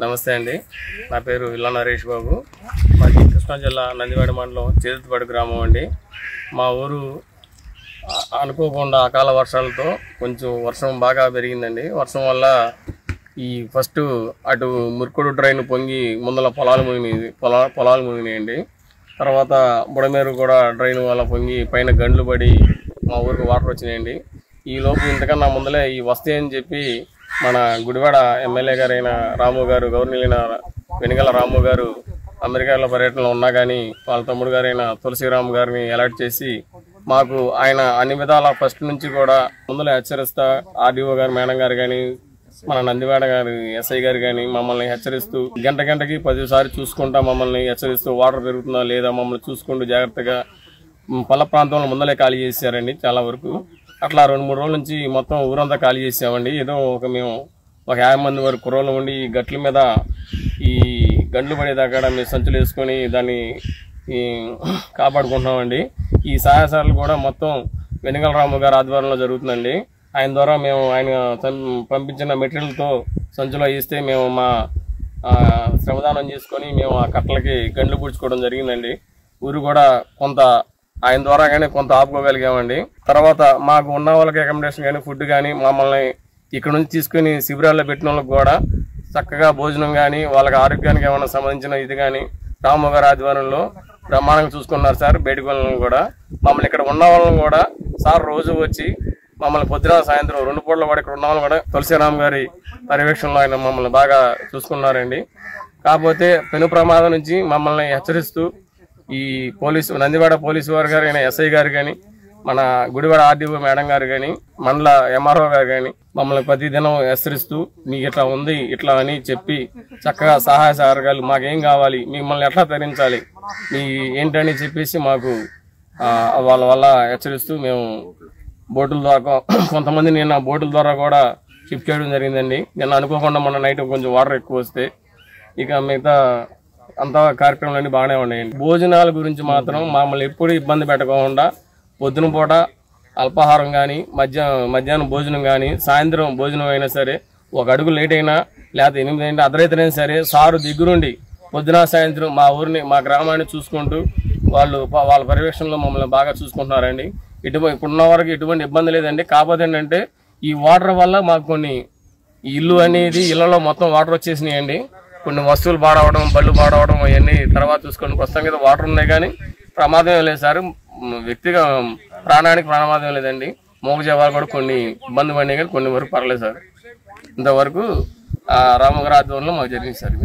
నమస్తే అండి. నా పేరు ఇల్లా నరేష్ బాబు. మాది కృష్ణా జిల్లా నందివాడ మండలం చేదుతుపాడు గ్రామం అండి. మా ఊరు అనుకోకుండా అకాల వర్షాలతో కొంచెం వర్షం బాగా పెరిగిందండి. వర్షం వల్ల ఈ ఫస్ట్ అటు మురుకుడు డ్రైన్ పొంగి ముందల పొలాలు మునిగినాయండి. తర్వాత బుడమేరు కూడా డ్రైన్ వల్ల పొంగి పైన గండ్లు పడి మా ఊరికి వాటర్ వచ్చినాయండి. ఈ లోపు ఇంతకన్నా ముందలే ఈ వస్తాయని చెప్పి మన గుడివాడ ఎమ్మెల్యే గారైన రాము గారు, గవర్నీలైన వెనిగల రాము గారు అమెరికాలో పర్యటనలో ఉన్నా కానీ వాళ్ళ తమ్ముడు గారైన తులసిరామ్ గారిని అలర్ట్ చేసి మాకు ఆయన అన్ని విధాల ఫస్ట్ నుంచి కూడా ముందులో హెచ్చరిస్తా ఆర్డీఓ గారు మేడం గారు కానీ మన నందివాడ గారు ఎస్ఐ గారు కానీ మమ్మల్ని హెచ్చరిస్తూ గంటకి 10 సార్లు చూసుకుంటా మమ్మల్ని హెచ్చరిస్తూ వాటర్ పెరుగుతుందా లేదా మమ్మల్ని చూసుకుంటూ జాగ్రత్తగా పల్ల ప్రాంతంలో ముందలే ఖాళీ చేశారండి. చాలా వరకు అట్లా 2-3 రోజుల నుంచి మొత్తం ఊరంతా ఖాళీ చేసామండి. ఏదో మేము ఒక 50 మంది వరకు కుర్రోళ్ళు ఉండి ఈ గట్ల మీద ఈ గండ్లు పడేదాకా మేము సంచులు వేసుకొని దాన్ని కాపాడుకుంటున్నామండి. ఈ సహాయసాలు కూడా మొత్తం వెనిగల రాము గారి ఆధ్వర్యంలో జరుగుతుందండి. ఆయన ద్వారా మేము ఆయన పంపించిన మెటీరియల్తో సంచులో వేస్తే మేము మా శ్రమదానం చేసుకొని మేము ఆ కట్టలకి గండ్లు పూడ్చుకోవడం జరిగిందండి. ఊరు కూడా కొంత ఆయన ద్వారాగానే కొంత ఆపుకోగలిగామండి. తర్వాత మాకు ఉన్న వాళ్ళకి అకామిడేషన్ కానీ ఫుడ్ కానీ మమ్మల్ని ఇక్కడ నుంచి తీసుకుని శిబిరాల్లో పెట్టిన వాళ్ళకి కూడా చక్కగా భోజనం కానీ వాళ్ళకి ఆరోగ్యానికి ఏమైనా సంబంధించిన ఇది కానీ రాము గారి ఆధ్వర్యంలో బ్రహ్మాండంగా చూసుకున్నారు సార్. బయటకు వాళ్ళని కూడా మమ్మల్ని ఇక్కడ ఉన్న వాళ్ళని కూడా సార్ రోజు వచ్చి మమ్మల్ని పొద్దున సాయంత్రం 2 పూటల వాడు ఇక్కడ ఉన్న వాళ్ళు కూడా తులసిరామ్ గారి పర్యవేక్షణలో ఆయన మమ్మల్ని బాగా చూసుకున్నారండి. కాకపోతే పెను ప్రమాదం నుంచి మమ్మల్ని హెచ్చరిస్తూ ఈ నందివాడ పోలీసు వారు గారు అయిన ఎస్ఐ గారు కానీ మన గుడివాడ ఆర్డీఓ మేడం గారు కానీ మండల ఎంఆర్ఓ గారు కానీ మమ్మల్ని ప్రతిదినం హెచ్చరిస్తూ మీకు ఇట్లా ఉంది ఇట్లా అని చెప్పి చక్కగా సహాయ సహకారాలు మాకేం కావాలి, మిమ్మల్ని ఎట్లా తరించాలి, మీ ఏంటని చెప్పేసి మాకు వాళ్ళ వల్ల హెచ్చరిస్తూ మేము బోటుల ద్వారా కొంతమంది నిన్న బోటుల ద్వారా కూడా షిఫ్ట్ చేయడం జరిగిందండి. నిన్న అనుకోకుండా మొన్న నైట్ కొంచెం వాటర్ ఎక్కువ వస్తే ఇక మిగతా అంతా కార్యక్రమాలన్నీ బాగానే ఉన్నాయండి. భోజనాల గురించి మాత్రం మమ్మల్ని ఎప్పుడు ఇబ్బంది పెట్టకుండా పొద్దున పూట అల్పాహారం కానీ మధ్యాహ్నం భోజనం కానీ సాయంత్రం భోజనం అయినా సరే 1 అడుగు లేట్ అయినా లేకపోతే 8 అయినా అర్ధరైతేనైనా సరే సారు దగ్గరుండి పొద్దున సాయంత్రం మా ఊరిని మా గ్రామాన్ని చూసుకుంటూ వాళ్ళ పర్యవేక్షణలో మమ్మల్ని బాగా చూసుకుంటున్నారండి. ఇప్పుడున్న వరకు ఎటువంటి ఇబ్బంది లేదండి. కాకపోతే ఏంటంటే ఈ వాటర్ వల్ల మాకు కొన్ని ఇల్లు అనేది ఇళ్లలో మొత్తం వాటర్ వచ్చేసినాయండి. కొన్ని వస్తువులు పాడవడం, బళ్ళు పాడవడం అవన్నీ తర్వాత చూసుకొని ప్రస్తుతం కదా వాటర్ ఉన్నాయి కానీ ప్రమాదం ఏం లేదు సార్. వ్యక్తిగా ప్రాణానికి ప్రమాదం లేదండి. మోగ జవాలు కూడా కొన్ని ఇబ్బంది పడినాయి కానీ కొన్ని వరకు పర్లేదు సార్. ఇంతవరకు రామగారి ఆధ్వర్యంలో మాకు జరిగింది సార్.